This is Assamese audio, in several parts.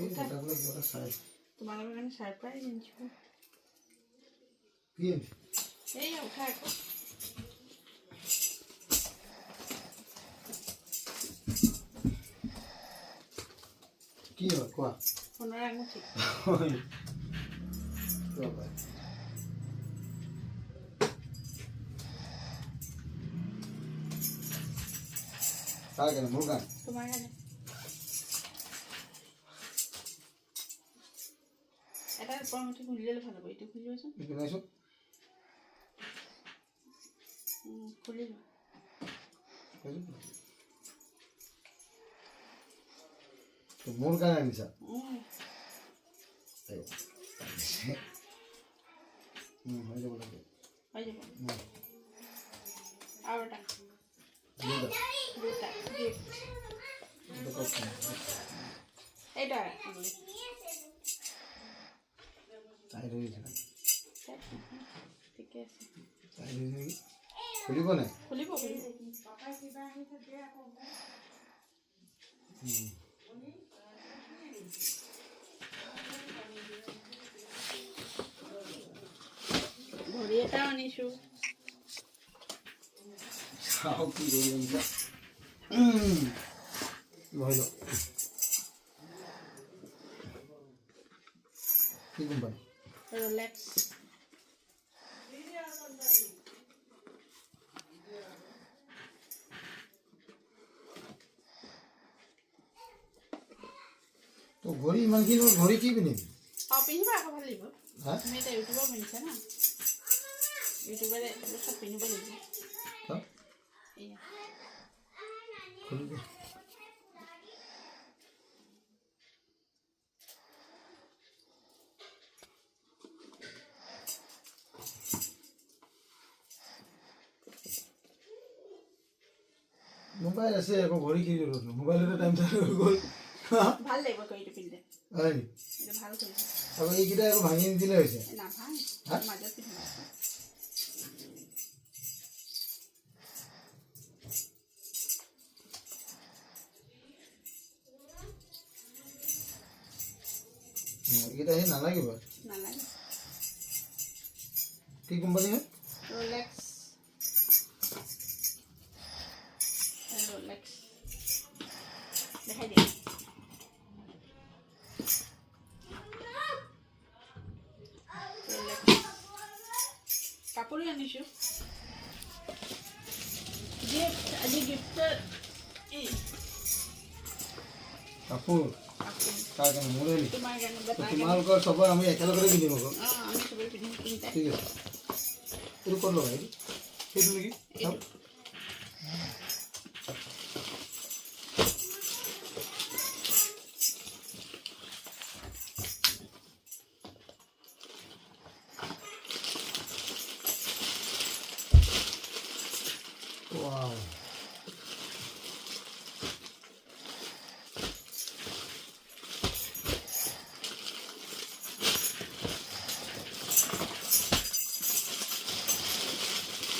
এই এটা বলে বড় সাইজ তোমার কাছে সারপ্রাইজ এনেছি কি এই উঠা একো কি হয় কোয়া 15 আঙুঠি তো ভাই কার কেন মুরগা তোমার কাছে এটার পরমটি খুললে ভালো হবে এটা খুলে আসো এখানে এসো খুলে তো মুরগা না নিছা হয়ে যাবে হয়ে যাবে আর ওটা দুটা গিফট এটা তাই রয়েছে না ঠিক আছে তাই রয়েছে খুলিব না খুলিব ঘড়ি এটা আনিছো খাও কি রইল ভালো কি কোম্পানি রোলেক্স তো ঘড়ি ইমান কি ঘড়ি কি পিন্ধিবি পিন্ধিবা আকৌ ভাল লাগিব হ্যাঁ তুমি এটা ইউটিউবৰ পিন্ধিছা না ইউটিউবৰে চব পিন্ধিব লাগিব এয়া খুলি দে মোবাইল আছে আকৌ ঘড়ি কি জৰুৰত মোবাইলতে টাইম চাই হৈ গ'ল ভাল লাগিব ঘড়িটো পিন্ধিলে হয় এটা ভাল কৰিছে আকৌ এইকেইটা আকৌ ভাঙি নিদিলে হৈছে না ভাল মাজত পিন্ধিবা এইকেইটা সেই নালাগিব নালাগে কি কোম্পানী হয় রোলেক্স রোলেক্স দেখাই দিয়া রোলেক্স কাপড়ই আনিছো গিফট আজি গিফট কাপোৰ কাপড় তাৰ কাৰণে মোৰে নি তোমাৰ গানে বেটা তোমালোকৰ চবৰ আমি একেলগতে কিনিম আকৌ আমি সবাই পিন্ধিম তিনটা ঠিক আছে এইটো ক'ত লগাই সেইটো নেকি Wow.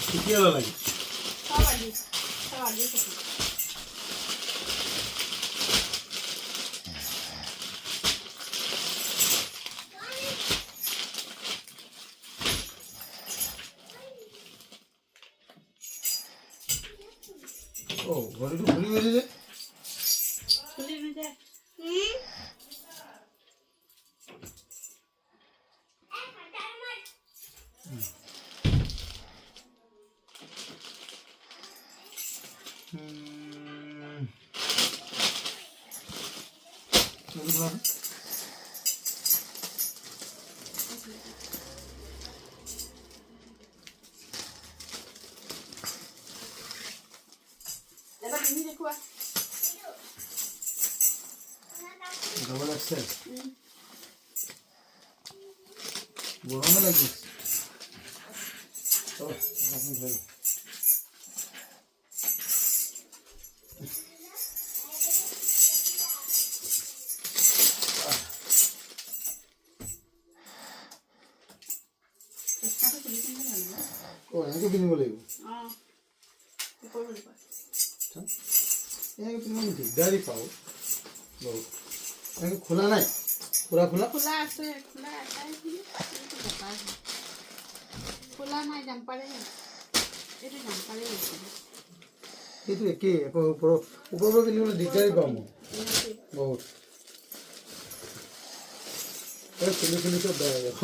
Kitia lagi. Salah dia satu. Oh, baru itu beli aja deh. Beli aja. Lalu berapa? Dapat ini deh kuah. Double XL. Gurame lagi. Oh, langsung dulu. Oh, yang itu pilih boleh. Ipor boleh pak. Yang itu pilih boleh. Dari kau, baru. খোলা নাই পুৰা খোলা খোলা আছে খোলা এটাই খোলা নাই জাম্পাৰে এইটো জাম্পাৰে এইটো একেই আকৌ ওপৰৰ পিন্ধিবলৈ দিগদাৰী পাওঁ মই বহুত খুলি চব বেয়া হৈ যাব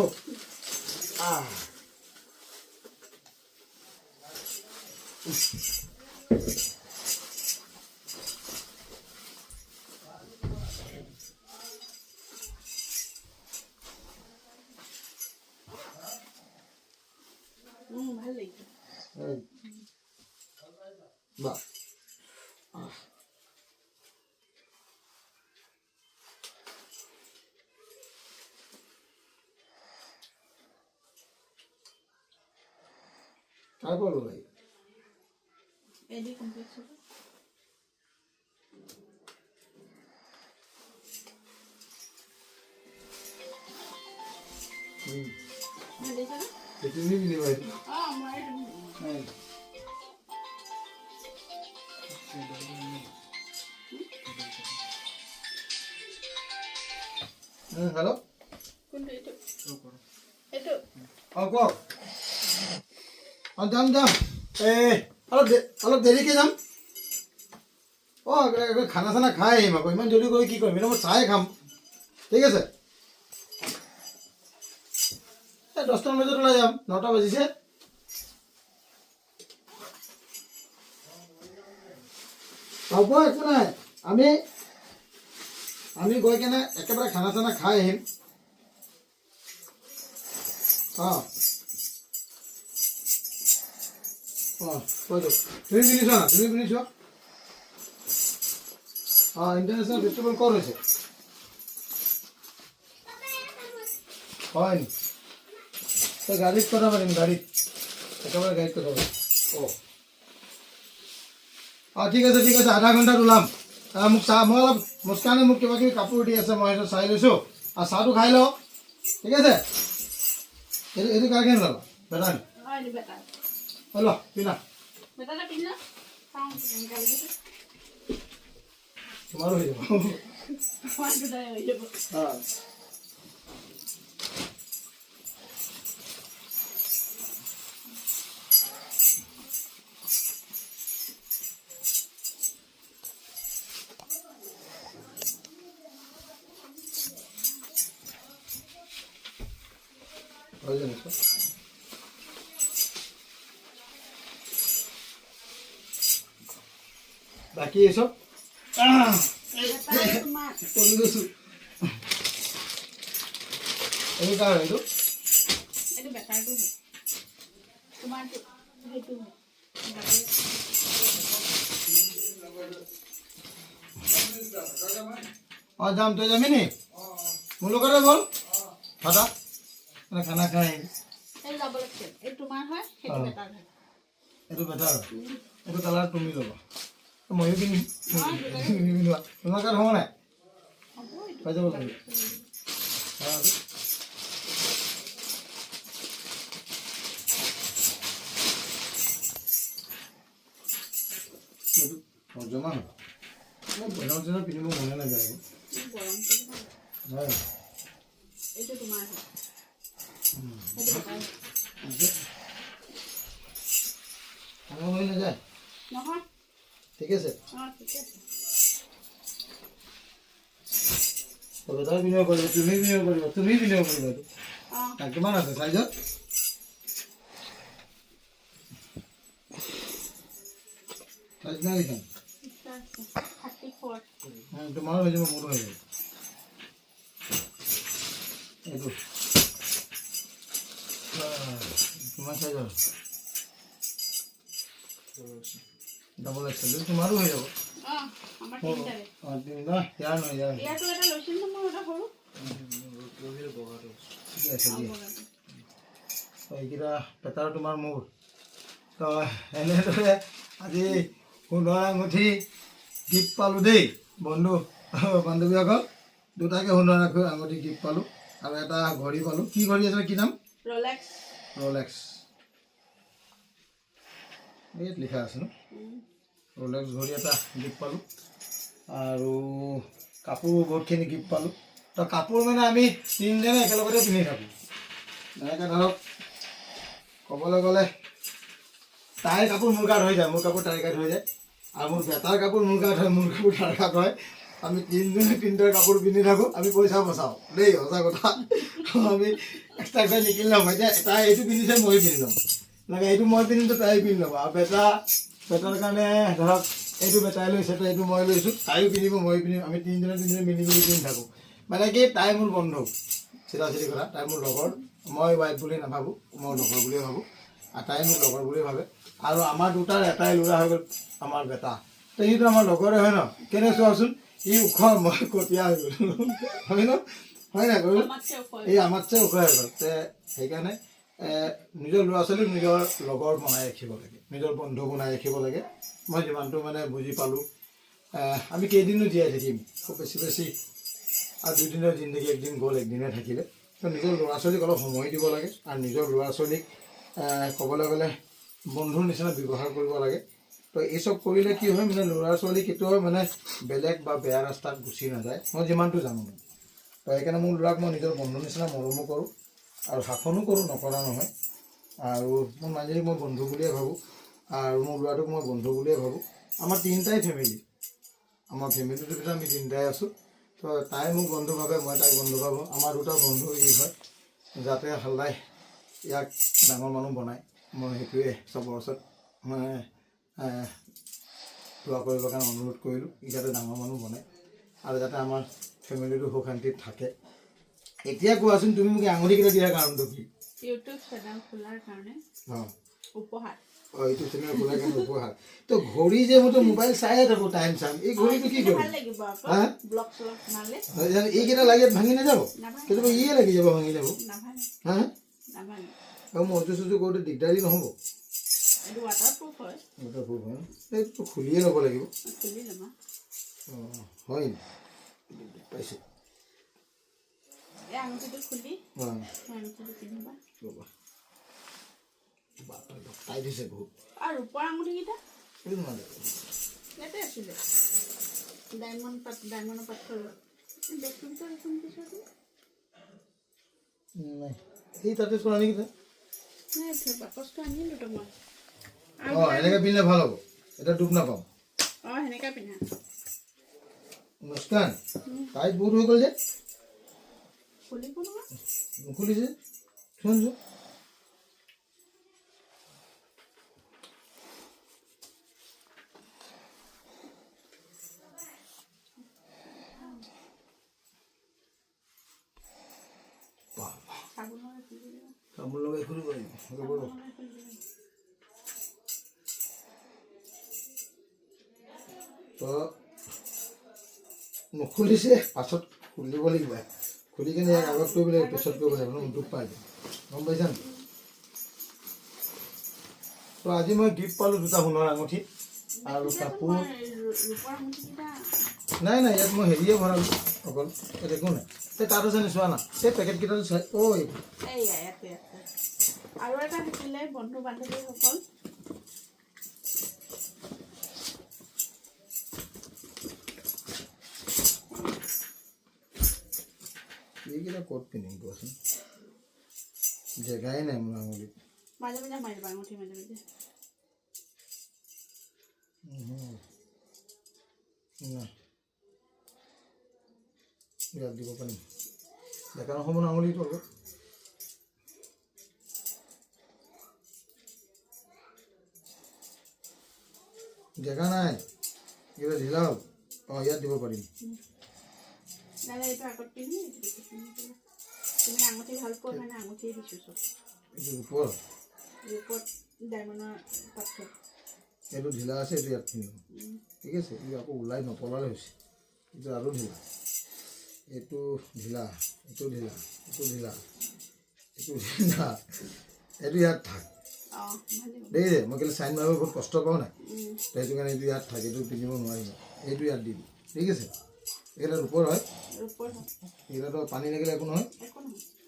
ভাল লাগিছে বাহ তারপর ভাই এডি কমপ্লেক্স দেখো না এটা নিবি ভাই আমার হ্যালো কোনটো এটো কক যাম অলপ দেৰিকে যাম খানা চানা খাই আহিম আকৌ ইমান জলদি কৰি কি কৰিম এতিয়া মই চাহে খাম ঠিক আছে 10টামান বজাত ওলাই যাম 9টা বাজিছে হ'ব একো নাই আমি গৈ কেনে একেবাৰে খানা চানা খাই আহিম তুমি পিন্ধিছ ইণ্টাৰনেশ্যনেল ফেষ্টিভেল ক'ত হৈছে হয় নি তই গাড়ীত কথা পাতিম গাড়ীত একেবাৰে গাড়ীত কথা পাতিম ঠিক আছে আধা ঘণ্টাত ওলাম মোক চাহ মই অলপ মুস্কানে মোক কিবা কিবি কাপোৰ দি আছে মই সেইটো চাই লৈছোঁ আৰু চাহটো খাই লওঁ ঠিক আছে এইটো কাকে ওলাব বেটাৰী ল পিন্ধা তোমাৰো হৈ যাব বাকি এসব কৰি লৈছো এইটো কাৰ এইটো বেটাৰটো তোমাৰটো সেইটো যাম তই যাবি নি মোৰ লগতে বল দাদা খানা খাই এইটো বেটাৰ এইটো কালাৰ তুমি ল'বা ময়ো কিনিম তোমাৰ কাৰ্ড হ'ব নাই পাই যাব লাগিব জমা মই গৰম দিনত পিন্ধিব মনে নাযায় হৈ নাযায় ঠিক আছে বেটাৰ বিনিয়োগ কৰিব তুমি বিনিয়োগ কৰিবা কিমান আছে চাইজত চাইজ নাই দেখোন তোমাৰো হৈ যাব মোৰো হৈ যাব এইটো কিমান চাইজৰ ডাবল এক্সেল তোমাৰো হৈ যাব ইয়াৰ নহয় ঠিক আছে এইকেইটা পেটাৰ তোমাৰ মোৰ তো এনেদৰে আজি সোণৰ আঙুঠি গিফ্ট পালোঁ দেই বন্ধু বান্ধৱীসকল দুটাকে সোণৰ আঙুঠি গিফ্ট পালোঁ আৰু এটা ঘড়ী পালোঁ কি ঘড়ী আছিলে কি নাম ৰলেক্স ইয়াত লিখা আছে ন ৰলেক্স ঘড়ী এটা গিফ্ট পালোঁ আৰু কাপোৰ বহুতখিনি গিফ্ট পালোঁ। তো কাপোৰ মানে আমি তিনিজনে একেলগতে পিন্ধি থাকোঁ। এনেকৈ ধৰক ক'বলৈ গ'লে তাইৰ কাপোৰ মোৰ গাত হৈ যায়, মোৰ কাপোৰ তাইৰ গাত হৈ যায়, আৰু মোৰ বেটাৰ কাপোৰ মোৰ গাত হয়, মোৰ কাপোৰ তাৰ গাত হয়। আমি তিনিজনে তিনিটাৰ কাপোৰ পিন্ধি থাকোঁ। আমি পইচা বচাওঁ দেই, সঁচা কথা। আমি এক্সট্ৰা নিকিনি ল'ম। এতিয়া তাই এইটো পিন্ধিছে, মই পিন্ধি ল'ম। লাগে এইটো মই পিন্ধিছোঁ, তাই পিন্ধি ল'ব। আৰু বেটাৰ কাৰণে ধৰক এইটো বেটাই লৈছে, তো এইটো মই লৈছোঁ, তাইও পিন্ধিব, মই পিন্ধিম। আমি তিনিজনে মিলি পিন্ধি থাকোঁ। মানে কি, তাই মোৰ বন্ধু, চিধা চিধি কথা। তাই মোৰ লগৰ, মই ৱাইফ বুলি নাভাবোঁ, মই লগৰ বুলিয়ে ভাবোঁ, আৰু তাই মোক লগৰ বুলিয়ে ভাবে। আৰু আমাৰ দুটাৰ এটাই ল'ৰা হৈ গ'ল, আমাৰ বেটা। তো সিটো আমাৰ লগৰে হয় ন। কেনে চোৱাচোন, ই ওখ, মই কটীয়া হৈ গ'লোঁ, হয় ন, হয় নাই গ'ল, এই আমাতছে ওখ হৈ গ'ল। সেইকাৰণে নিজৰ ল'ৰা ছোৱালীক নিজৰ লগৰ বনাই ৰাখিব লাগে, নিজৰ বন্ধু বনাই ৰাখিব লাগে। মই যিমানটো মানে বুজি পালোঁ, আমি কেইদিনো জীয়াই থাকিম, খুব বেছি আৰু 2 দিনৰ জিন্দগী, একদিন গ'ল, একদিনে থাকিলে। তো নিজৰ ল'ৰা ছোৱালীক অলপ সময় দিব লাগে, আৰু নিজৰ ল'ৰা ছোৱালীক ক'বলৈ গ'লে বন্ধুৰ নিচিনা ব্যৱহাৰ কৰিব লাগে। তো এইচব কৰিলে কি হয়, মানে ল'ৰা ছোৱালী কেতিয়াও মানে বেলেগ বা বেয়া ৰাস্তাত গুচি নাযায়, মই যিমানটো জানো। তো সেইকাৰণে মোৰ ল'ৰাক মই নিজৰ বন্ধুৰ নিচিনা মৰমো কৰোঁ, আৰু শাসনো কৰোঁ, নকৰা নহয়। আৰু মোৰ মাজেদি মই বন্ধু বুলিয়ে ভাবোঁ, আৰু মোৰ ল'ৰাটোক মই বন্ধু বুলিয়ে ভাবোঁ। আমাৰ তিনিটাই ফেমিলি, আমাৰ ফেমিলিটোৰ ভিতৰত আমি তিনিটাই আছোঁ। তো তাই মোক বন্ধু ভাবে, মই তাইক বন্ধু ভাবোঁ। আমাৰ দুটা বন্ধু ই হয়, যাতে সদায় ইয়াক ডাঙৰ মানুহ বনায়, মই সেইটোৱে চবৰ ওচৰত মানে দোৱা কৰিবৰ কাৰণে অনুৰোধ কৰিলোঁ। ই যাতে ডাঙৰ মানুহ বনায়, আৰু যাতে আমাৰ ফেমিলিটো সুখ শান্তিত থাকে। এতিয়া কোৱাচোন, তুমি মোক আঙুলিকেইটা দিয়াৰ কাৰণটো কি? ইউটিউব চেনেল খোলাৰ কাৰণে উপহাৰ। ইউটিউব চেনেল খোলাৰ কাৰণে উপহাৰ। তো ঘড়ী যে মইতো মোবাইল চায়ে থাকোঁ, টাইম চাম, এই ঘড়ীটো কি কৰিম? এইকেইটা লাগি ভাঙি নাযাব? কেতিয়াবা ইয়ে লাগি যাব, ভাঙি যাব। হা, আৰু মই চুজু কৰোঁতে দিগদাৰী নহ'ব? ৱাটাৰপ্ৰুফ হয়, এইটো খুলিয়ে ল'ব লাগিব। অঁ, হয় পাইছোঁ। তাই দিছে বহুত। আৰু ৰূপৰ আঙুঠিকেইটা ইয়াতে আছিলে, ডায়মণ্ডৰ পাথৰ। এই তাতে চোৱা নেকি তই? বাকচটো আনিলোঁ তো মই। অঁ, এনেকৈ পিন্ধিলে ভাল হ'ব, এটা দুখ নাপাওঁ। অঁ, সেনেকৈ পিন্ধা। মুস্কান, তাই বহুত হৈ গ'ল যে, খুলিব নহয়, নুখুলিছে, শুনছো। চাবোন লগাই খুলিব লাগিব। তো নুখুলিছে, পাছত খুলিব লাগিব। খুলি কিনে ইয়াক আগত কৰিব লাগিব, পিছত কৰিব লাগিব, দুখ পাই যায়, গম পাইছা নে? তো আজি মই গিফ্ট পালোঁ 2টা সোণৰ আঙুঠি আৰু কাপোৰ। নাই নাই, ইয়াত মই হেৰিয়ে ভৰালোঁ অকল, ইয়াত একো নাই। এই তাত আছে নি, চোৱা না, এই পেকেটকেইটাটো চাই। আৰু এটা থাকিলে বন্ধু বান্ধৱীসকল, এইকেইটা ক'ত পিন্ধিম কোৱাচোন, জেগাই নাই মোৰ আঙুলিত। মাজে মাজে মাৰিবা আঙুঠি, মাজে মাজে। নাই, ইয়াত দিব পাৰিম, দেখা নহ'ব ন আঙুলিটো অলপ। জেগা নাই, কিবা ঢিলা হ'ল। অঁ, ইয়াত দিব পাৰিম। দাদা এইটো আগত পিন্ধি, তুমি আঙুঠি ভাল পোৱা কাৰণে আঙুঠিয়ে দিছোঁ চব। এইটো ওপৰত ডায়মণ্ডৰ পাথৰ, এইটো ঢিলা আছে, এইটো ইয়াত পিন্ধিব, ঠিক আছে। এইটো আকৌ ওলাই নপলালে হৈছে, এইটো আৰু ঢিলা, এইটো ঢিলা, এইটো ঢিলা, এইটো ঢিলা, এইটো ঢিলা, এইটো ইয়াত থাক দেই। মই কেলৈ চাইন মাৰিব বহুত কষ্ট পাওঁ নাই, সেইটো কাৰণে এইটো ইয়াত থাকে, এইটো পিন্ধিব নোৱাৰিম। এইটো ইয়াত দিম, ঠিক আছে। এইকেইটা ৰূপৰ হয়, এইকেইটাতো পানী লাগিলে একো নহয়,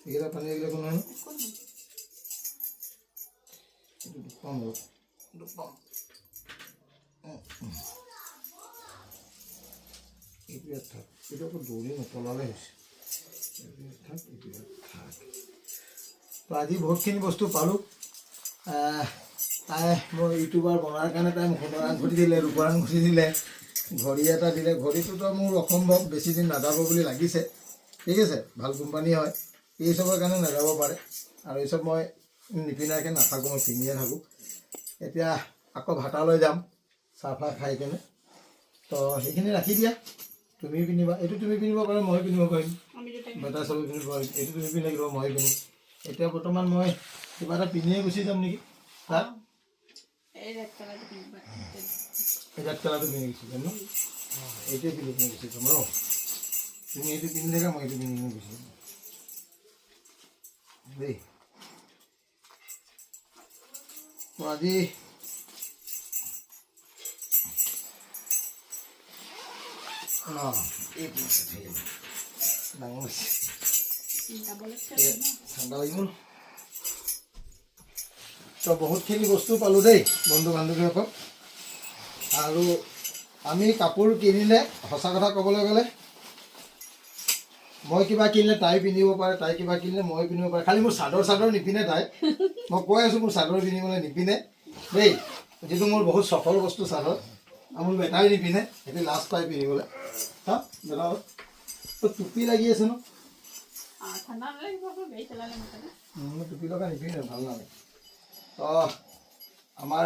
এইকেইটা পানী লাগিলে একো নহয়। এইটো দুখ পাম বাৰু, দুখ পাম। এইটো ইয়াত থাক, এইটো আকৌ দৌৰি নপলালে হৈছে, এইটো ইয়াত থাক, এইটো ইয়াত থাক। তো আজি বহুতখিনি বস্তু পালোঁ। তাই মোৰ ইউটিউবাৰ বনোৱাৰ কাৰণে তাই মোক সোণৰ আঙুঠি দিলে, ৰূপৰ আঙুঠি দিলে, ঘড়ী এটা দিলে। ঘড়ীটোতো মোৰ অসম্ভৱ, বেছি দিন নাযাব বুলি লাগিছে। ঠিক আছে, ভাল কোম্পানী হয়, এই চবৰ কাৰণে নাযাব পাৰে। আৰু এইচব মই নিপিন্ধাকৈ নাথাকোঁ, মই পিন্ধিয়ে থাকোঁ। এতিয়া আকৌ ভাটালৈ যাম চাহ খাই কেনে। তো সেইখিনি ৰাখি দিয়া, তুমিও পিন্ধিবা। এইটো তুমি পিন্ধিব পাৰা, ময়ো পিন্ধিব পাৰিম, বেটা চবেই পিন্ধিব পাৰিম। এইটো তুমি পিন্ধি লাগিব, ময়ো পিন্ধিম। এতিয়া বৰ্তমান মই কিবা এটা পিন্ধিয়ে গুচি যাম নেকি। তাত এই ৰেড কালাৰটো পিন্ধিবা, এই ৰেড কালাৰটো পিন্ধি গুচি যাম ন। এইটোৱে পিন্ধি কিনে গুচি যাম ৰ। তুমি এইটো পিন্ধি থাকা, মই এইটো পিন্ধি কিনে গুচি যাম দেই। তো আজি এইটো ডাঙৰ হৈছে, ঠাণ্ডা লাগিব। তো বহুতখিনি বস্তু পালোঁ দেই বন্ধু বান্ধৱীসকল। আৰু আমি কাপোৰ কিনিলে সঁচা কথা ক'বলৈ গ'লে, মই কিবা কিনিলে তাই পিন্ধিব পাৰে, তাই কিবা কিনিলে মই পিন্ধিব পাৰে। খালি মোৰ চাদৰ নিপিন্ধে তাই, মই কৈ আছোঁ মোৰ চাদৰ পিন্ধিবলৈ নিপিন্ধে দেই। যিটো মোৰ বহুত সফল বস্তু চাদৰ, আৰু মোৰ বেটাই নিপিন্ধে, সেইটো লাজ পাই পিন্ধিবলৈ। হা বেটা টুপি লাগি আছে ন, টুপি লগা নিপিন্ধে, ভাল নালাগে। তো আমাৰ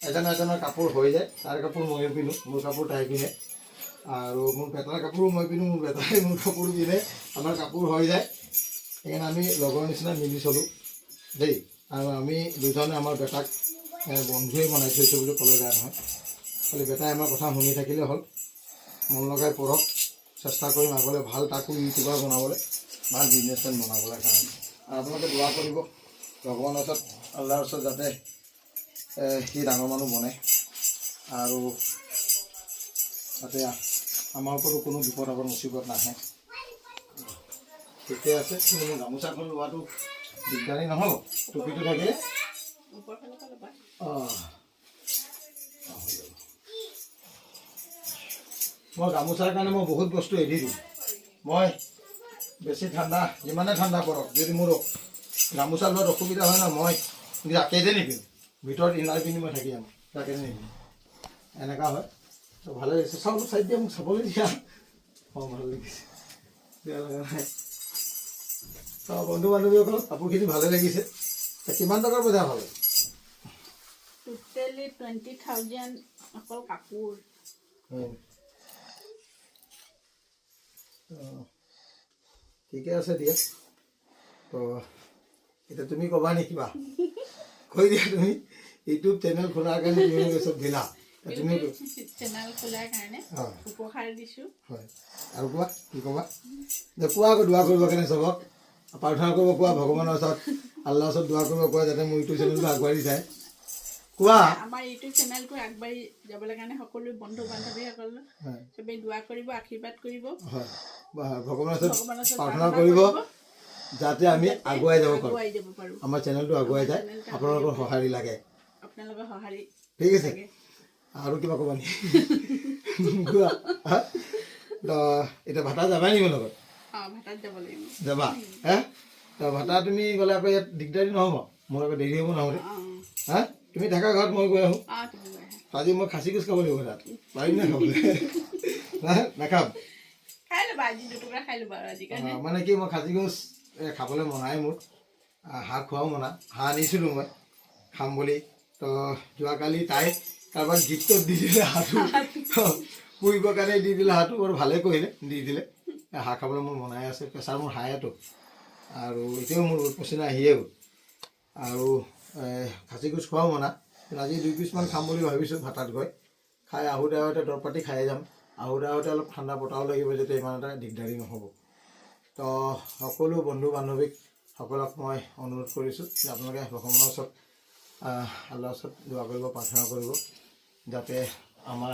এজনৰ কাপোৰ হৈ যায়, তাৰ কাপোৰ ময়ো পিন্ধোঁ, মোৰ কাপোৰ তাই পিন্ধে। আৰু মোৰ বেটাৰ কাপোৰো মই পিন্ধোঁ, মোৰ বেটাই মোৰ কাপোৰ পিন্ধে, আমাৰ কাপোৰ হৈ যায়। সেইকাৰণে আমি লগৰ নিচিনা মিলি চলোঁ দেই। আৰু আমি দুজনে আমাৰ বেটাক বন্ধুৱে বনাই থৈছোঁ বুলি ক'লে বেয়া নহয়। খালি বেটাই আমাৰ কথা শুনি থাকিলে হ'ল, মন লগাই পঢ়ক, চেষ্টা কৰিম আগলৈ ভাল তাকো ইউটিউবাৰ বনাবলৈ, ভাল বিজনেছমেন বনাবলৈ কাৰণে। আৰু আপোনালোকে দোৱা কৰিব ভগৱানৰ ওচৰত, আল্লাহৰ ওচৰত, যাতে সি ডাঙৰ মানুহ বনে আৰু যাতে আমাৰ ওপৰতো কোনো বিপদ আপদ মুচিবত নাহে। ঠিকে আছে, কিন্তু মোৰ গামোচাখন লোৱাটো দিগদাৰী নহ'ব, টুপিটো থাকিলে। অঁ মই গামোচাৰ কাৰণে মই বহুত বস্তু এৰি দিওঁ। মই বেছি ঠাণ্ডা, যিমানে ঠাণ্ডা পৰক, যদি মোৰ গামোচা লোৱাত অসুবিধা হয় ন, মই জাকেটে নিপিন্ধোঁ, ভিতৰত ইনাৰ পিন্ধি মই থাকি যাম, জাকেটে নিপিন্ধোঁ, এনেকুৱা হয়। তো ভালে লাগিছে, চাওক চাই দিয়া, মোক চাবলৈ দিয়া। অঁ ভাল লাগিছে, বেয়া লগা নাই। তো বন্ধু বান্ধৱীসকল, কাপোৰখিনি ভালে লাগিছে। কিমান টকাৰ বজাৰ হ'ল? টোটেলি 20,000 অকল কাপোৰ। ঠিকে আছে দিয়া। তো এতিয়া তুমি ক'বা নি কিবা? কৈ দিয়া তুমি। ইউটিউব চেনেল খোলাৰ কাৰণে তুমি চব দিলা, তুমি চেনেল খোলাৰ কাৰণে উপহাৰ দিছোঁ। হয়, আৰু কোৱা কি ক'বা? কোৱা আকৌ দোৱা কৰিব কাৰণে চবক, প্ৰাৰ্থনা কৰিব কোৱা ভগৱানৰ ওচৰত, আল্লাহৰ ওচৰত দোৱা কৰিব কোৱা, যাতে মোৰ ইউটিউব চেনেলটো আগবাঢ়ি যায়। কোৱা আমাৰ ইউটিউব চেনেলটো আগবাঢ়ি যাবলৈ কাৰণে সকলো বন্ধু বান্ধৱীসকল চবেই দোৱা কৰিব, আশীৰ্বাদ কৰিব। হয়, ভগৱানৰ ওচৰত প্ৰাৰ্থনা কৰিব যাতে আমি আগুৱাই যাব পাৰোঁ, আমাৰ চেনেলটো আগুৱাই যায়। আপোনালোকৰ সঁহাৰি লাগে, আপোনালোকৰ সঁহাৰি। ঠিক আছে, আৰু কিবা ক'বা নেকি? কোৱা। তো এতিয়া ভাটা যাবা নেকি মোৰ লগত? অঁ ভাটাত যাব লাগিব। যাবা? হা তো ভাটা তুমি গ'লে আকৌ ইয়াত দিগদাৰী নহ'ব? মোৰ আকৌ দেৰি হ'ব নহ'লে। হা তুমি থাকা ঘৰত, মই গৈ আহোঁ। আজি মই খাচী গোচ খাব লাগিব তাত, পাৰিম নে খাবলৈ? নাখাম, খাই ল'বা, আজি দুটুকুৰা খাই ল'বা। আজিকালি মানে কি, মই খাচী গোচ খাবলৈ মনাই মোৰ, হাঁহ খোৱাও মনা। হাঁহ আনিছিলোঁ মই খাম বুলি। তো যোৱাকালি তাই কাৰোবাক গিফ্টত দি দিলে হাঁহটো, পুহিবৰ কাৰণে দি দিলে হাঁহটো, বৰ ভালে কৰিলে, দি দিলে। হাঁহ খাবলৈ মোৰ মনাই আছে, প্ৰেছাৰ মোৰ হাইটো, আৰু এতিয়াও মোৰ পচিনা আহিয়ে গ'ল। আৰু খাচী গোচ খোৱাও মনা, কিন্তু আজি 2 পিচমান খাম বুলি ভাবিছোঁ ভাতাত গৈ। খাই আহোঁতে দৰৱ পাতি খাই যাম, আহোঁতে অলপ ঠাণ্ডা বতাহো লাগিব, যাতে ইমান এটা দিগদাৰী নহ'ব। তো সকলো বন্ধু বান্ধৱীক সকলক মই অনুৰোধ কৰিছোঁ যে আপোনালোকে ভগৱানৰ ওচৰত, আল্লাহৰ ওচৰত দোৱা কৰিব, প্ৰাৰ্থনা কৰিব, যাতে আমাৰ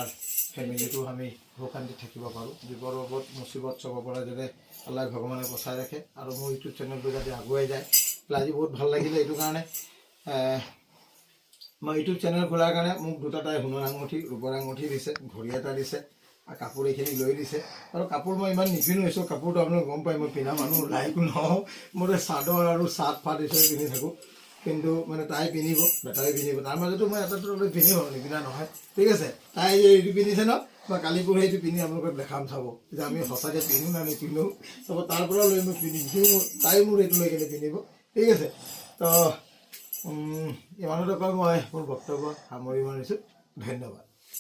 ফেমিলিটো আমি সুখ শান্তিত থাকিব পাৰোঁ, বিপদ আপদ মুচিবত চবৰ পৰা যাতে আল্লাহ ভগৱানে বচাই ৰাখে, আৰু মোৰ ইউটিউব চেনেলটো যাতে আগুৱাই যায়। আজি বহুত ভাল লাগিলে এইটো কাৰণে, মই ইউটিউব চেনেল খোলাৰ কাৰণে মোক 2টা তাই সোণৰ আঙুঠি, ৰূপৰ আঙুঠি দিছে, ঘড়ী এটা দিছে, আৰু কাপোৰ এইখিনি লৈ দিছে আৰু কাপোৰ মই ইমান নিপিন্ধো চব কাপোৰটো আপোনালোকে গম পায় মই পিন্ধা মানুহ লাইকো নহওঁ মই চাদৰ আৰু চাৰ্ট ফাট এইচব পিন্ধি থাকোঁ কিন্তু মানে তাই পিন্ধিব বেটাৰী পিন্ধিব তাৰ মাজতো মই এটা দুটা পিন্ধিম আৰু নিপিন্ধা নহয় ঠিক আছে তাই যে এইটো পিন্ধিছে ন মই কালি পৰহি এইটো পিন্ধি আপোনালোকক দেখাম চাব যে আমি সঁচাকৈ পিন্ধো না নিপিন্ধো চাব তাৰ পৰা লৈ মই পিন্ধিম তাই মোৰ এইটো লৈ কিনে পিন্ধিব ঠিক আছে তো ইমানতে কৈ মই মোৰ বক্তব্য সামৰি মাৰিছোঁ ধন্যবাদ।